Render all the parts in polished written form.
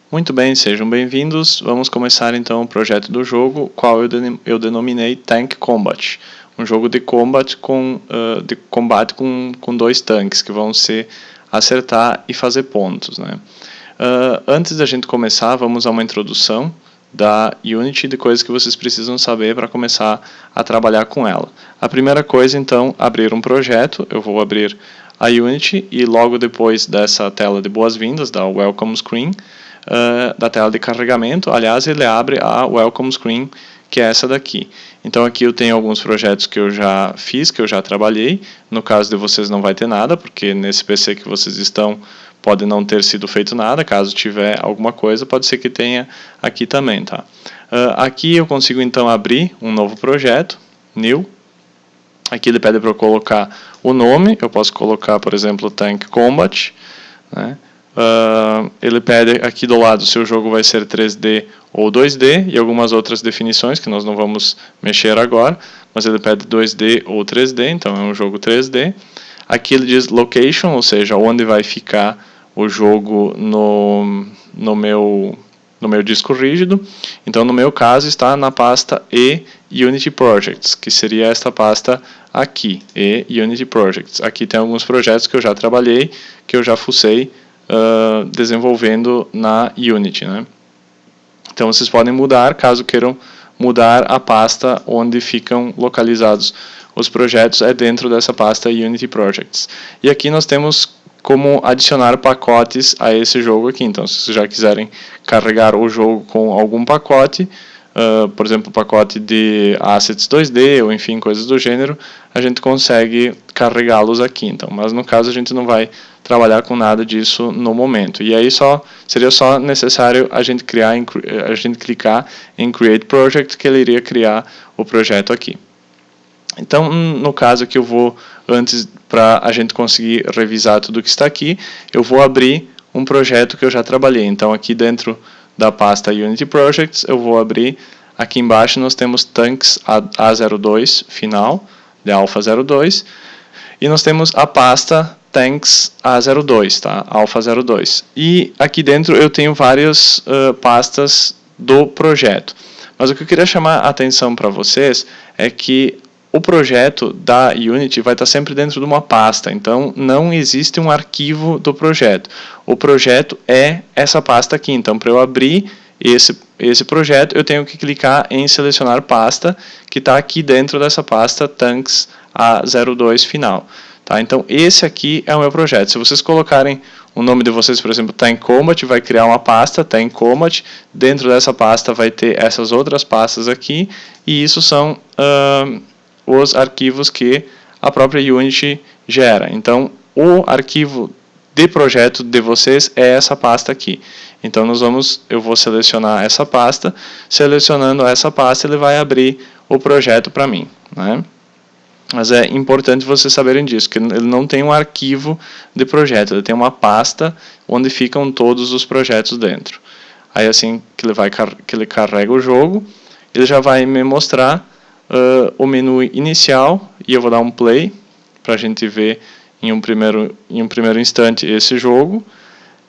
Muito bem, sejam bem-vindos. Vamos começar então o projeto do jogo, qual eu denominei Tank Combat. Um jogo de combate com dois tanques que vão se acertar e fazer pontos, né? Antes da gente começar, vamos a uma introdução da Unity de coisas que vocês precisam saber para começar a trabalhar com ela. A primeira coisa, então, abrir um projeto. Eu vou abrir a Unity e logo depois dessa tela de boas-vindas, da Welcome Screen, da tela de carregamento, aliás, ele abre a Welcome Screen, que é essa daqui. Então aqui eu tenho alguns projetos que eu já fiz, que eu já trabalhei. No caso de vocês não vai ter nada, porque nesse PC que vocês estão pode não ter sido feito nada. Caso tiver alguma coisa, pode ser que tenha aqui também, tá? Aqui eu consigo então abrir um novo projeto, New. Aqui ele pede para eu colocar o nome, eu posso colocar, por exemplo, Tank Combat, né? Ele pede aqui do lado se o jogo vai ser 3D ou 2D e algumas outras definições que nós não vamos mexer agora, mas ele pede 2D ou 3D, então é um jogo 3D. Aqui ele diz location, ou seja, onde vai ficar o jogo no meu disco rígido. Então no meu caso está na pasta E Unity Projects, que seria esta pasta aqui, E Unity Projects. Aqui tem alguns projetos que eu já trabalhei, que eu já fucei desenvolvendo na Unity, né? Então vocês podem mudar, caso queiram mudar a pasta onde ficam localizados os projetos, é dentro dessa pasta Unity Projects. E aqui nós temos como adicionar pacotes a esse jogo aqui. Então, se vocês já quiserem carregar o jogo com algum pacote, por exemplo, pacote de assets 2D, ou enfim, coisas do gênero, a gente consegue carregá-los aqui. Então, mas no caso a gente não vai trabalhar com nada disso no momento. E aí seria só necessário a gente clicar em Create Project, que ele iria criar o projeto aqui. Então, no caso que eu vou, antes, para a gente conseguir revisar tudo que está aqui, eu vou abrir um projeto que eu já trabalhei. Então, aqui dentro da pasta Unity Projects, eu vou abrir, aqui embaixo nós temos Tanks A02 final, de Alpha 02, e nós temos a pasta Tanks A02, tá? Alpha 02. E aqui dentro eu tenho várias pastas do projeto. Mas o que eu queria chamar a atenção para vocês é que o projeto da Unity vai estar sempre dentro de uma pasta, então não existe um arquivo do projeto. O projeto é essa pasta aqui, então para eu abrir esse projeto eu tenho que clicar em selecionar pasta, que está aqui dentro dessa pasta Tanks A02 final. Tá? Então esse aqui é o meu projeto. Se vocês colocarem o nome de vocês, por exemplo, Tank Combat, vai criar uma pasta, Tank Combat, dentro dessa pasta vai ter essas outras pastas aqui, e isso são os arquivos que a própria Unity gera. Então, o arquivo de projeto de vocês é essa pasta aqui. Então, eu vou selecionar essa pasta. Selecionando essa pasta, ele vai abrir o projeto para mim, né? Mas é importante vocês saberem disso, que ele não tem um arquivo de projeto, ele tem uma pasta onde ficam todos os projetos dentro. Aí, assim que ele carrega o jogo, ele já vai me mostrar o menu inicial, e eu vou dar um play para a gente ver em um primeiro instante esse jogo.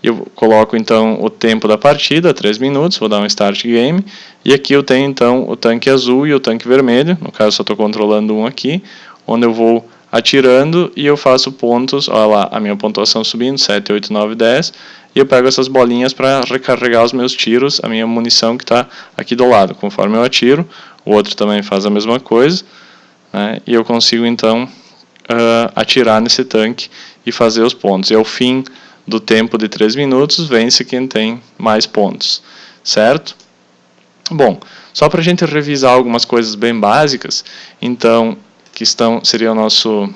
Eu coloco então o tempo da partida, 3 minutos, vou dar um Start Game, e aqui eu tenho então o tanque azul e o tanque vermelho, no caso só estou controlando um aqui, onde eu vou atirando e eu faço pontos, olha lá, a minha pontuação subindo, 7, 8, 9, 10, e eu pego essas bolinhas para recarregar os meus tiros, a minha munição que está aqui do lado. Conforme eu atiro, o outro também faz a mesma coisa, né, e eu consigo então atirar nesse tanque e fazer os pontos. E ao fim do tempo de 3 minutos, vence quem tem mais pontos, certo? Bom, só para a gente revisar algumas coisas bem básicas, então, seria o nosso...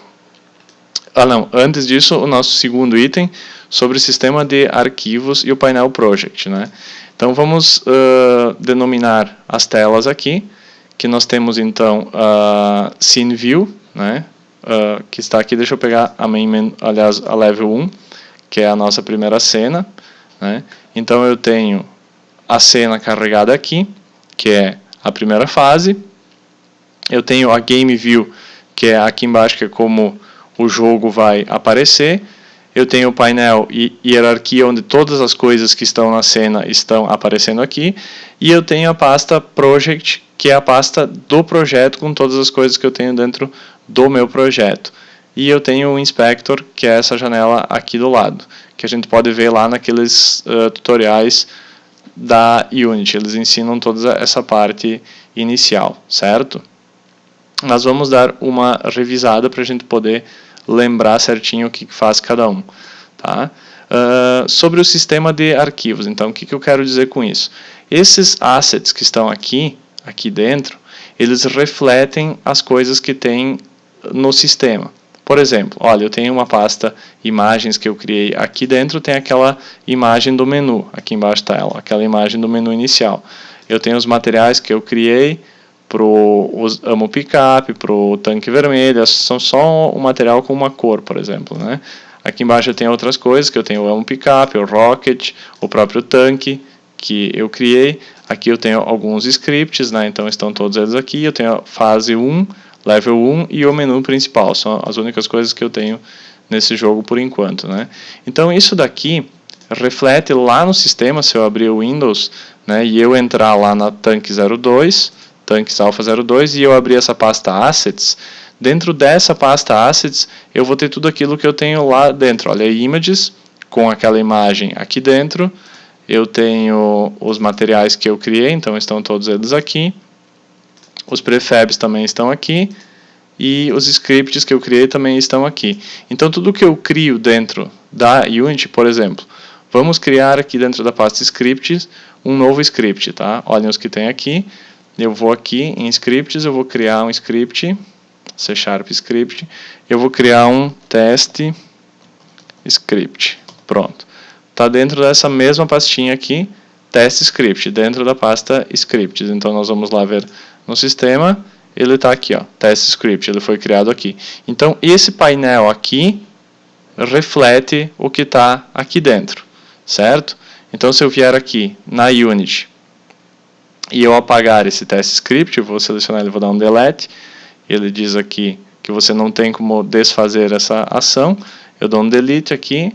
antes disso, o nosso segundo item sobre o sistema de arquivos e o painel Project, né? Então, vamos denominar as telas aqui, que nós temos, então, a Scene View, né? Que está aqui, deixa eu pegar a Level 1, que é a nossa primeira cena, né? Então, eu tenho a cena carregada aqui, que é a primeira fase. Eu tenho a Game View, que é aqui embaixo, que é como o jogo vai aparecer. eu tenho o painel hierarquia, onde todas as coisas que estão na cena estão aparecendo aqui, e eu tenho a pasta Project, que é a pasta do projeto, com todas as coisas que eu tenho dentro do meu projeto. E eu tenho o Inspector, que é essa janela aqui do lado, que a gente pode ver lá naqueles tutoriais da Unity. Eles ensinam toda essa parte inicial, certo? Nós vamos dar uma revisada para a gente poder lembrar certinho o que faz cada um. Tá? Sobre o sistema de arquivos, então, o que eu quero dizer com isso? Esses assets que estão aqui dentro, eles refletem as coisas que tem no sistema. Por exemplo, olha, eu tenho uma pasta imagens que eu criei aqui dentro, tem aquela imagem do menu, aqui embaixo está ela, aquela imagem do menu inicial. Eu tenho os materiais que eu criei para o Amo Pickup, para o tanque vermelho, são só um material com uma cor, por exemplo, né? Aqui embaixo eu tenho outras coisas, que eu tenho o Amo Pickup, o Rocket, o próprio tanque que eu criei. Aqui eu tenho alguns scripts, né? Então estão todos eles aqui. Eu tenho a fase 1, level 1 e o menu principal. São as únicas coisas que eu tenho nesse jogo por enquanto, né? Então isso daqui reflete lá no sistema, se eu abrir o Windows, né, e eu entrar lá na Tanque 02, Tanques Alpha 02, e eu abrir essa pasta Assets, dentro dessa pasta Assets eu vou ter tudo aquilo que eu tenho lá dentro. Olha, Images, com aquela imagem aqui dentro, eu tenho os materiais que eu criei, então estão todos eles aqui, os prefabs também estão aqui, e os scripts que eu criei também estão aqui. Então tudo que eu crio dentro da Unity, por exemplo, vamos criar aqui dentro da pasta scripts um novo script, tá? Olhem os que tem aqui. Eu vou aqui em scripts, eu vou criar um script, C# script, eu vou criar um teste script. Pronto. Está dentro dessa mesma pastinha aqui, teste script, dentro da pasta scripts. Então nós vamos lá ver no sistema, ele está aqui, ó, teste script, ele foi criado aqui. Então esse painel aqui reflete o que está aqui dentro, certo? Então se eu vier aqui na Unity e eu apagar esse teste script, eu vou selecionar ele, vou dar um delete, ele diz aqui que você não tem como desfazer essa ação, eu dou um delete aqui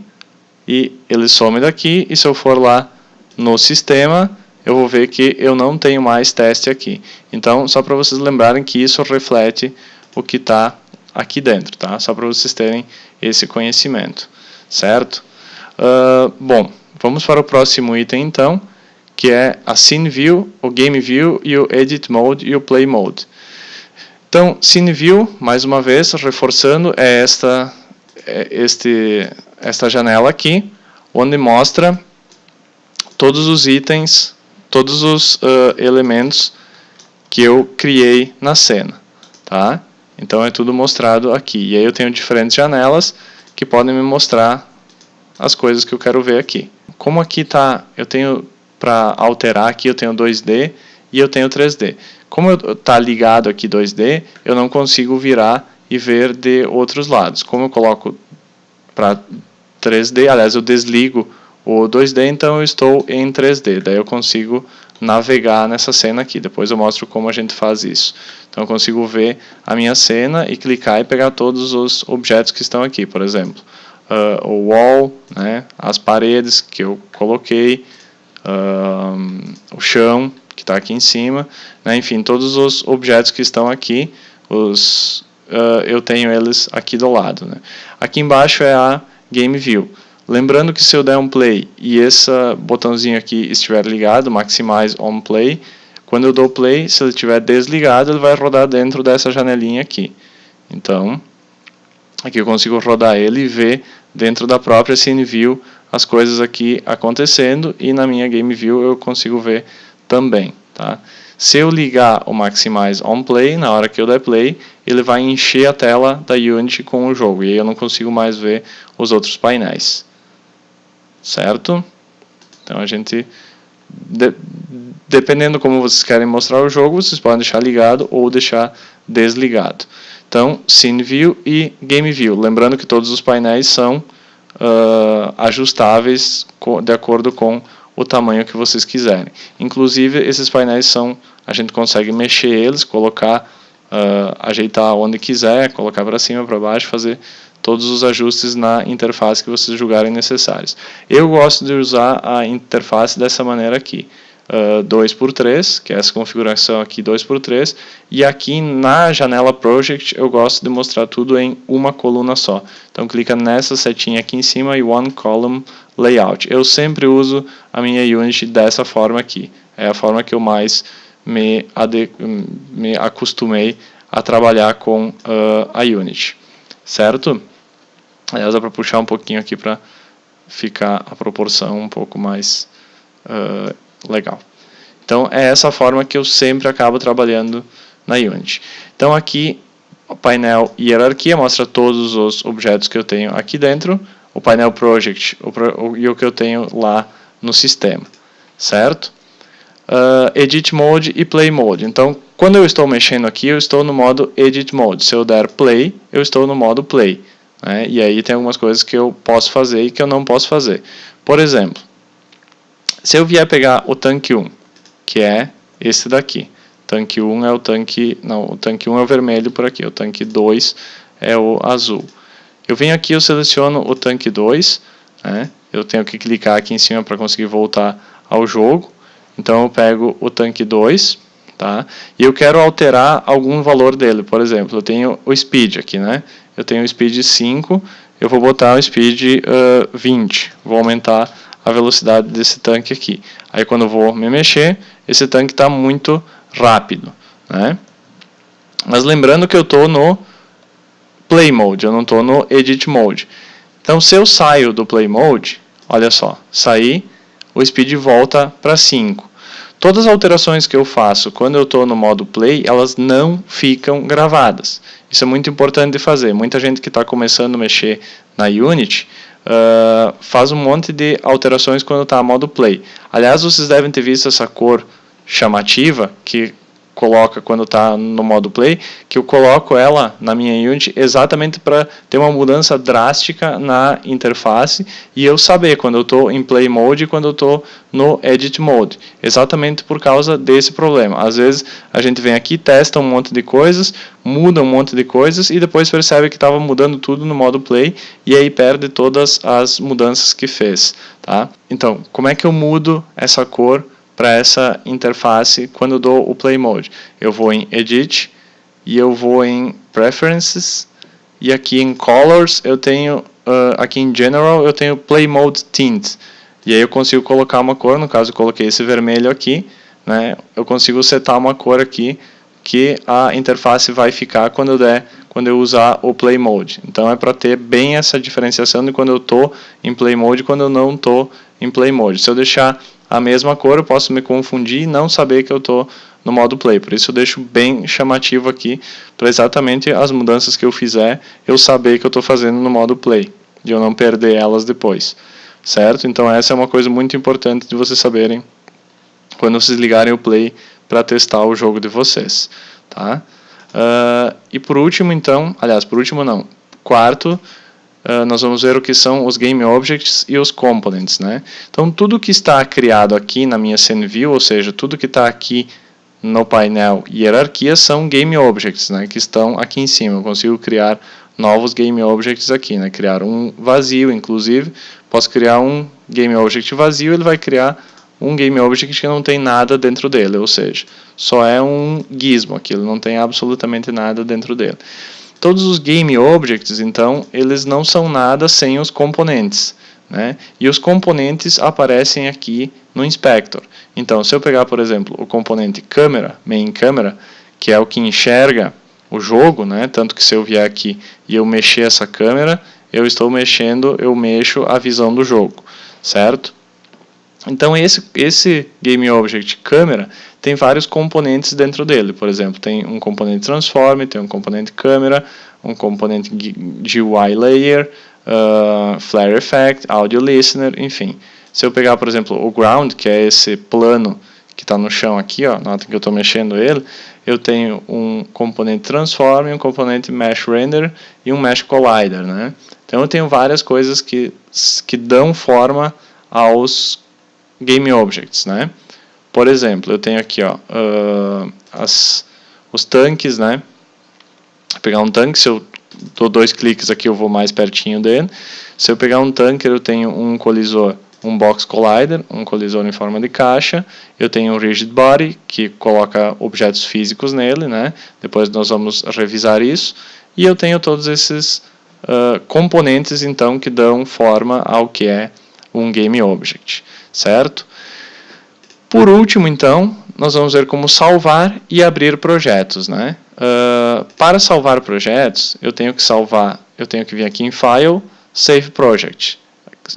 e ele some daqui, e se eu for lá no sistema, eu vou ver que eu não tenho mais teste aqui. Então, só para vocês lembrarem que isso reflete o que está aqui dentro, tá? Só para vocês terem esse conhecimento, certo? Bom, vamos para o próximo item então, que é a Scene View, o Game View e o Edit Mode e o Play Mode. Então, Scene View, mais uma vez, reforçando, é esta janela aqui, onde mostra todos os itens, todos os elementos que eu criei na cena, tá? Então é tudo mostrado aqui. E aí eu tenho diferentes janelas que podem me mostrar as coisas que eu quero ver aqui. Como aqui tá, eu tenho para alterar aqui, eu tenho 2D e eu tenho 3D. Como está ligado aqui 2D, eu não consigo virar e ver de outros lados. Como eu coloco para 3D, aliás, eu desligo o 2D, então eu estou em 3D. Daí eu consigo navegar nessa cena aqui. Depois eu mostro como a gente faz isso. Então eu consigo ver a minha cena e clicar e pegar todos os objetos que estão aqui. Por exemplo, o wall, né, as paredes que eu coloquei, o chão que está aqui em cima, né, enfim, todos os objetos que estão aqui, eu tenho eles aqui do lado, né. Aqui embaixo é a Game View. Lembrando que se eu der um play e esse botãozinho aqui estiver ligado, Maximize on Play, quando eu dou play, se ele estiver desligado, ele vai rodar dentro dessa janelinha aqui. Então, aqui eu consigo rodar ele e ver dentro da própria Scene View as coisas aqui acontecendo, e na minha Game View eu consigo ver também, tá? Se eu ligar o Maximize on Play, na hora que eu der play, ele vai encher a tela da Unity com o jogo, e aí eu não consigo mais ver os outros painéis. Certo? Então a gente, dependendo como vocês querem mostrar o jogo, vocês podem deixar ligado ou deixar desligado. Então, Scene View e Game View. Lembrando que todos os painéis são ajustáveis de acordo com o tamanho que vocês quiserem. Inclusive, esses painéis a gente consegue mexer eles, colocar, ajeitar onde quiser, colocar para cima, para baixo, fazer todos os ajustes na interface que vocês julgarem necessários. Eu gosto de usar a interface dessa maneira aqui. 2x3, que é essa configuração aqui 2x3, e aqui na janela Project eu gosto de mostrar tudo em uma coluna só. Então clica nessa setinha aqui em cima e One Column Layout. Eu sempre uso a minha Unity dessa forma aqui. É a forma que eu mais me acostumei a trabalhar com a Unity. Certo? Aliás, dá para puxar um pouquinho aqui para ficar a proporção um pouco mais legal. Então é essa forma que eu sempre acabo trabalhando na Unity. Então aqui o painel hierarquia mostra todos os objetos que eu tenho aqui dentro, o painel project e o que eu tenho lá no sistema, certo? Edit Mode e Play Mode. Então quando eu estou mexendo aqui, eu estou no modo Edit Mode. Se eu der Play, eu estou no modo Play, né? E aí tem algumas coisas que eu posso fazer e que eu não posso fazer. Por exemplo, se eu vier pegar o tanque 1, que é esse daqui. Tanque 1 é o tanque... Não, o tanque 1 é o vermelho por aqui. O tanque 2 é o azul. Eu venho aqui, eu seleciono o tanque 2. Né? Eu tenho que clicar aqui em cima para conseguir voltar ao jogo. Então eu pego o tanque 2. Tá? E eu quero alterar algum valor dele. Por exemplo, eu tenho o speed aqui. Né? Eu tenho o speed 5. Eu vou botar o speed 20. Vou aumentar a velocidade desse tanque aqui. Aí quando eu vou me mexer, esse tanque está muito rápido, né? Mas lembrando que eu estou no Play Mode, eu não estou no Edit Mode. Então se eu saio do Play Mode, olha só, saí, o speed volta para 5. Todas as alterações que eu faço quando eu estou no modo Play, elas não ficam gravadas. Isso é muito importante de fazer. Muita gente que está começando a mexer na Unity faz um monte de alterações quando está no modo Play. Aliás, vocês devem ter visto essa cor chamativa que coloca quando está no modo Play, que eu coloco ela na minha Unity exatamente para ter uma mudança drástica na interface e eu saber quando eu estou em Play Mode e quando eu estou no Edit Mode, exatamente por causa desse problema. Às vezes a gente vem aqui, testa um monte de coisas, muda um monte de coisas e depois percebe que estava mudando tudo no modo Play e aí perde todas as mudanças que fez. Tá? Então, como é que eu mudo essa cor para essa interface quando eu dou o Play Mode? Eu vou em Edit e eu vou em Preferences e aqui em Colors eu tenho, aqui em General eu tenho Play Mode Tint e aí eu consigo colocar uma cor, no caso eu coloquei esse vermelho aqui, né? Eu consigo setar uma cor aqui que a interface vai ficar quando eu usar o Play Mode. Então é para ter bem essa diferenciação de quando eu estou em Play Mode e quando eu não estou em Play Mode. Se eu deixar a mesma cor, eu posso me confundir e não saber que eu estou no modo Play. Por isso eu deixo bem chamativo aqui, para exatamente as mudanças que eu fizer, eu saber que eu estou fazendo no modo Play, e eu não perder elas depois. Certo? Então essa é uma coisa muito importante de vocês saberem quando vocês ligarem o Play para testar o jogo de vocês. Tá? E por último, então, aliás, por último não, quarto, nós vamos ver o que são os Game Objects e os Components, né? Então, tudo que está criado aqui na minha Scene View, ou seja, tudo que está aqui no painel hierarquia, são Game Objects, né? Que estão aqui em cima. Eu consigo criar novos Game Objects aqui, né? Criar um vazio, inclusive. Posso criar um Game Object vazio, ele vai criar um Game Object que não tem nada dentro dele, ou seja, só é um gizmo, aquilo não tem absolutamente nada dentro dele. Todos os Game Objects, então, eles não são nada sem os componentes, né? E os componentes aparecem aqui no Inspector. Então, se eu pegar, por exemplo, o componente câmera, Main Camera, que é o que enxerga o jogo, né? Tanto que se eu vier aqui e eu mexer essa câmera, eu mexo a visão do jogo, certo? Então esse Game Object câmera tem vários componentes dentro dele. Por exemplo, tem um componente Transform, tem um componente câmera, um componente GUI Layer, Flare Effect, Audio Listener, enfim. Se eu pegar, por exemplo, o Ground, que é esse plano que está no chão aqui, ó, nota que eu estou mexendo ele, eu tenho um componente Transform, um componente Mesh Render e um Mesh Collider, né? Então eu tenho várias coisas que dão forma aos Game Objects, né? Por exemplo, eu tenho aqui, ó, os tanques, né? Vou pegar um tanque, se eu dou 2 cliques aqui, eu vou mais pertinho dele. Se eu pegar um tanker, eu tenho um colisor, um box collider, um colisor em forma de caixa. Eu tenho um rigid body, que coloca objetos físicos nele, né? Depois nós vamos revisar isso. E eu tenho todos esses componentes, então, que dão forma ao que é um game object, certo? Por último, então, nós vamos ver como salvar e abrir projetos, né? Para salvar projetos, eu tenho que vir aqui em File, Save Project.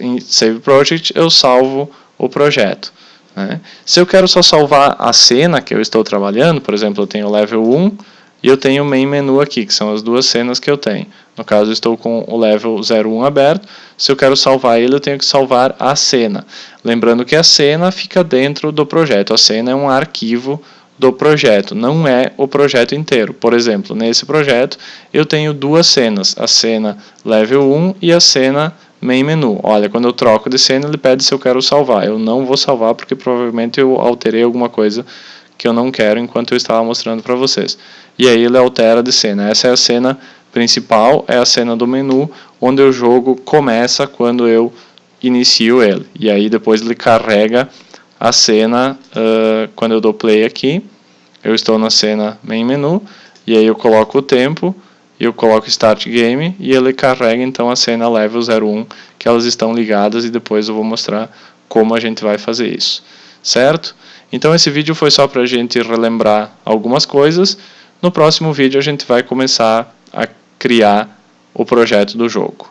Em Save Project, eu salvo o projeto, né? Se eu quero só salvar a cena que eu estou trabalhando, por exemplo, eu tenho o Level 1 e eu tenho o Main Menu aqui, que são as duas cenas que eu tenho. No caso, eu estou com o Level 01 aberto. Se eu quero salvar ele, eu tenho que salvar a cena. Lembrando que a cena fica dentro do projeto. A cena é um arquivo do projeto, não é o projeto inteiro. Por exemplo, nesse projeto, eu tenho duas cenas. A cena Level 1 e a cena Main Menu. Olha, quando eu troco de cena, ele pede se eu quero salvar. Eu não vou salvar porque provavelmente eu alterei alguma coisa que eu não quero enquanto eu estava mostrando para vocês. E aí ele altera de cena. Essa é a cena principal, é a cena do menu, onde o jogo começa quando eu inicio ele. E aí depois ele carrega a cena quando eu dou play aqui. Eu estou na cena Main Menu, e aí eu coloco o tempo, e eu coloco Start Game, e ele carrega então a cena Level 01, que elas estão ligadas, e depois eu vou mostrar como a gente vai fazer isso. Certo? Então esse vídeo foi só para a gente relembrar algumas coisas. No próximo vídeo a gente vai começar a criar o projeto do jogo.